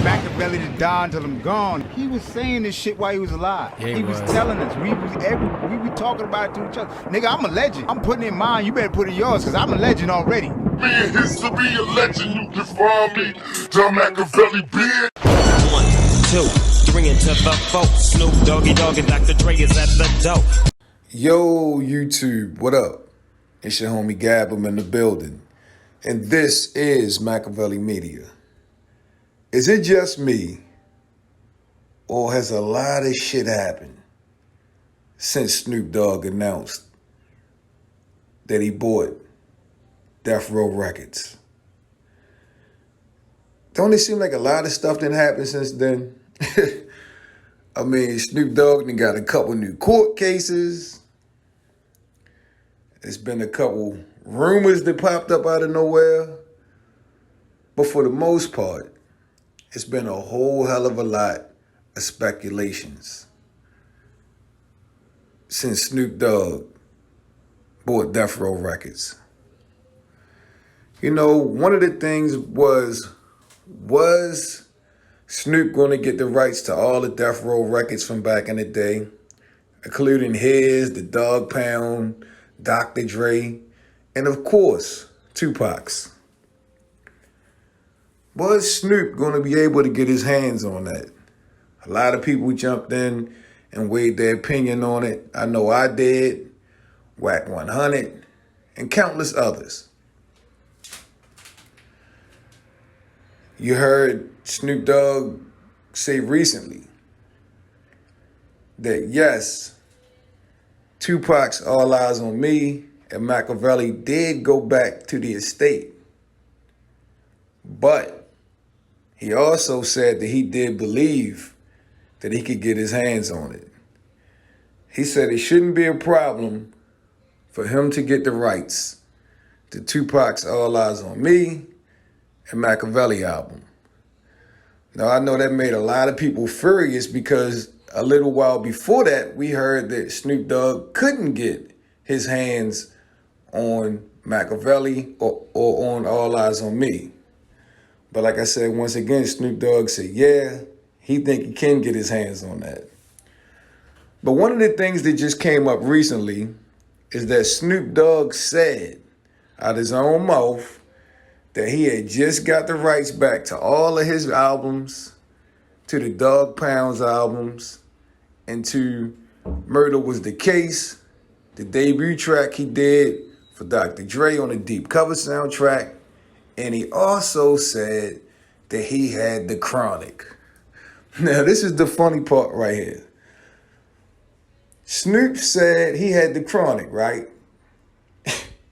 Makaveli to Don till I'm gone. He was saying this shit while he was alive. Yeah, he was telling us. We be talking about it to each other. Nigga, I'm a legend. I'm putting in mine. You better put in yours, because I'm a legend already. Being history, a legend, you can find me. John Makaveli, bitch. 1, 2, 3 into the 4. Snoop Doggy Dogg and Dr. Dre is at the door. Yo, YouTube, what up? It's your homie Gab, I'm in the building. And this is MAKAVELI Media. Is it just me, or has a lot of shit happened since Snoop Dogg announced that he bought Death Row Records? Don't it seem like a lot of stuff done happened since then? I mean, Snoop Dogg done got a couple new court cases. There's been a couple rumors that popped up out of nowhere. But for the most part, it's been a whole hell of a lot of speculations since Snoop Dogg bought Death Row Records. You know, one of the things was Snoop going to get the rights to all the Death Row records from back in the day, including his, the Dog Pound, Dr. Dre, and of course, TUPAC's. Was Snoop going to be able to get his hands on that? A lot of people jumped in and weighed their opinion on it. I know I did, Whack 100, and countless others. You heard Snoop Dogg say recently that yes, TUPAC's All Eyes on Me and Makaveli did go back to the estate. But he also said that he did believe that he could get his hands on it. He said it shouldn't be a problem for him to get the rights to TUPAC's All Eyes on Me and Makaveli album. Now, I know that made a lot of people furious because a little while before that, we heard that Snoop Dogg couldn't get his hands on Makaveli or on All Eyes on Me. But like I said, once again, Snoop Dogg said, yeah, he think he can get his hands on that. But one of the things that just came up recently is that Snoop Dogg said out of his own mouth that he had just got the rights back to all of his albums, to the Dog Pound's albums, and to Murder Was the Case, the debut track he did for Dr. Dre on the Deep Cover soundtrack. And he also said that he had the Chronic. Now, this is the funny part right here. Snoop said he had the Chronic, right?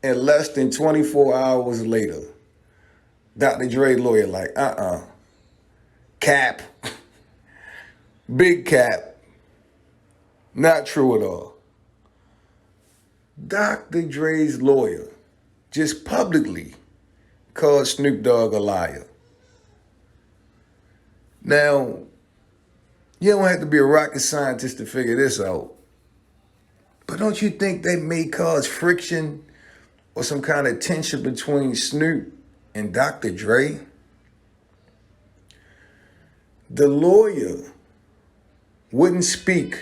And less than 24 hours later, Dr. Dre lawyer like, cap, big cap, not true at all. Dr. Dre's lawyer just publicly called Snoop Dogg a liar. Now, you don't have to be a rocket scientist to figure this out. But don't you think that may cause friction or some kind of tension between Snoop and Dr. Dre? The lawyer wouldn't speak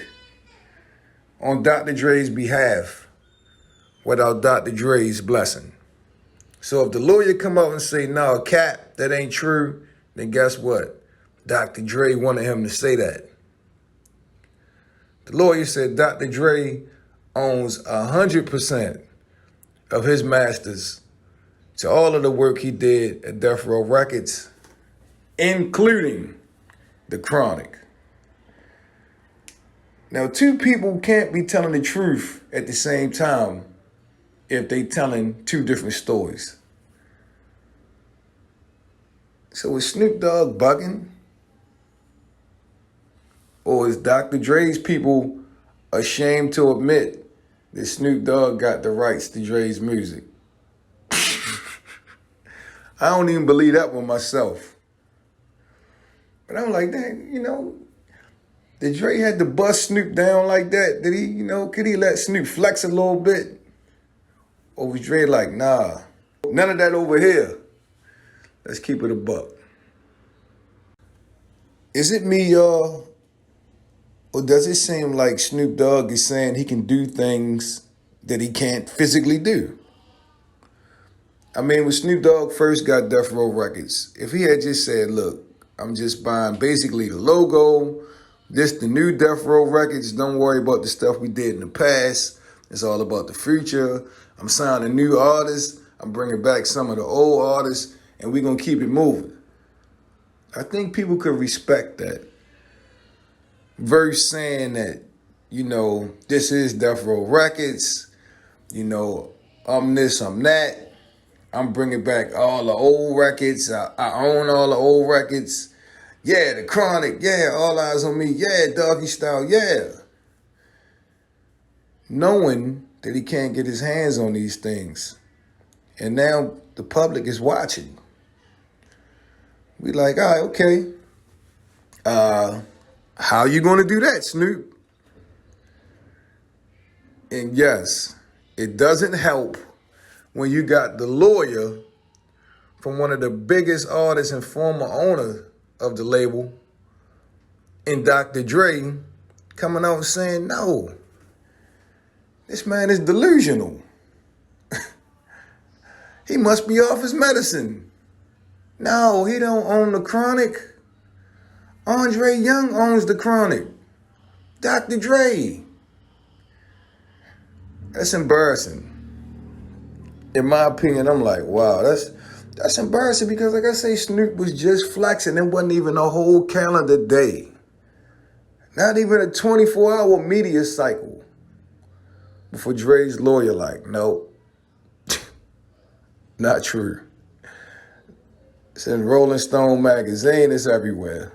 on Dr. Dre's behalf without Dr. Dre's blessing. So if the lawyer come up and say, no, cap, that ain't true, then guess what? Dr. Dre wanted him to say that. The lawyer said Dr. Dre owns 100% of his masters to all of the work he did at Death Row Records, including the Chronic. Now, two people can't be telling the truth at the same time if they telling two different stories. So is Snoop Dogg bugging? Or is Dr. Dre's people ashamed to admit that Snoop Dogg got the rights to Dre's music? I don't even believe that one myself. But I'm like, dang, did Dre had to bust Snoop down like that? Did he, could he let Snoop flex a little bit? Or was Dre like, nah, none of that over here. Let's keep it a buck. Is it me, y'all? Or does it seem like Snoop Dogg is saying he can do things that he can't physically do? I mean, when Snoop Dogg first got Death Row Records, if he had just said, look, I'm just buying basically the logo, this the new Death Row Records, don't worry about the stuff we did in the past, it's all about the future, I'm signing new artists, I'm bringing back some of the old artists, and we're going to keep it moving. I think people could respect that. Verse saying that, you know, this is Death Row Records, you know, I'm this, I'm that. I'm bringing back all the old records. I own all the old records. Yeah, the Chronic. Yeah, All Eyes on Me. Yeah, Doggy Style. Yeah. Knowing that he can't get his hands on these things. And now the public is watching. We like, all right, okay. How you going to do that, Snoop? And yes, it doesn't help when you got the lawyer from one of the biggest artists and former owner of the label and Dr. Dre coming out saying, no, this man is delusional. He must be off his medicine. No, he don't own the Chronic. Andre Young owns the Chronic. Dr. Dre. That's embarrassing. In my opinion, I'm like, wow, that's embarrassing because, like I say, Snoop was just flexing. It wasn't even a whole calendar day. Not even a 24-hour media cycle. Before Dre's lawyer like, nope, not true. It's in Rolling Stone magazine. It's everywhere.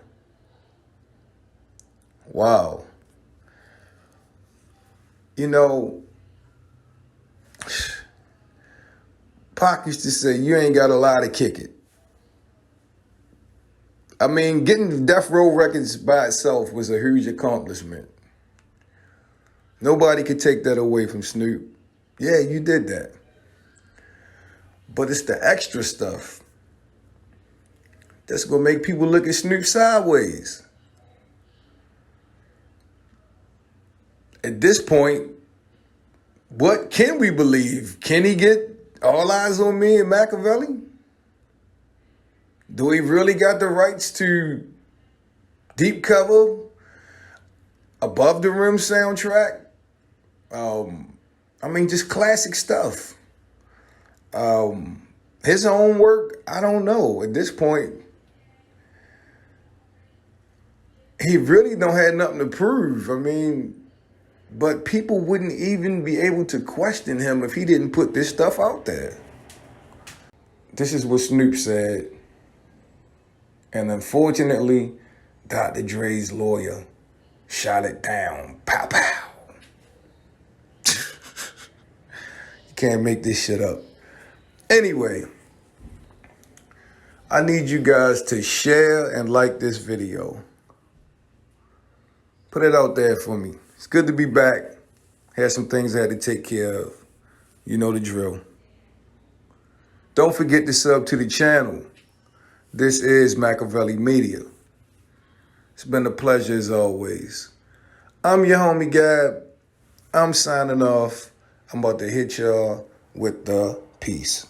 Wow. You know, Pac used to say, you ain't got a lie to kick it. I mean, getting Death Row Records by itself was a huge accomplishment. Nobody could take that away from Snoop. Yeah, you did that. But it's the extra stuff that's going to make people look at Snoop sideways. At this point, what can we believe? Can he get All Eyes on Me and MAKAVELI? Do he really got the rights to Deep Cover, Above the Rim soundtrack? I mean, just classic stuff. His own work, I don't know. At this point, he really don't have nothing to prove. I mean, but people wouldn't even be able to question him if he didn't put this stuff out there. This is what Snoop said. And unfortunately, Dr. Dre's lawyer shot it down. Pow, pow. You can't make this shit up. Anyway, I need you guys to share and like this video. Put it out there for me. It's good to be back. Had some things I had to take care of. You know the drill. Don't forget to sub to the channel. This is MAKAVELI Media. It's been a pleasure as always. I'm your homie Gab. I'm signing off. I'm about to hit y'all with the peace.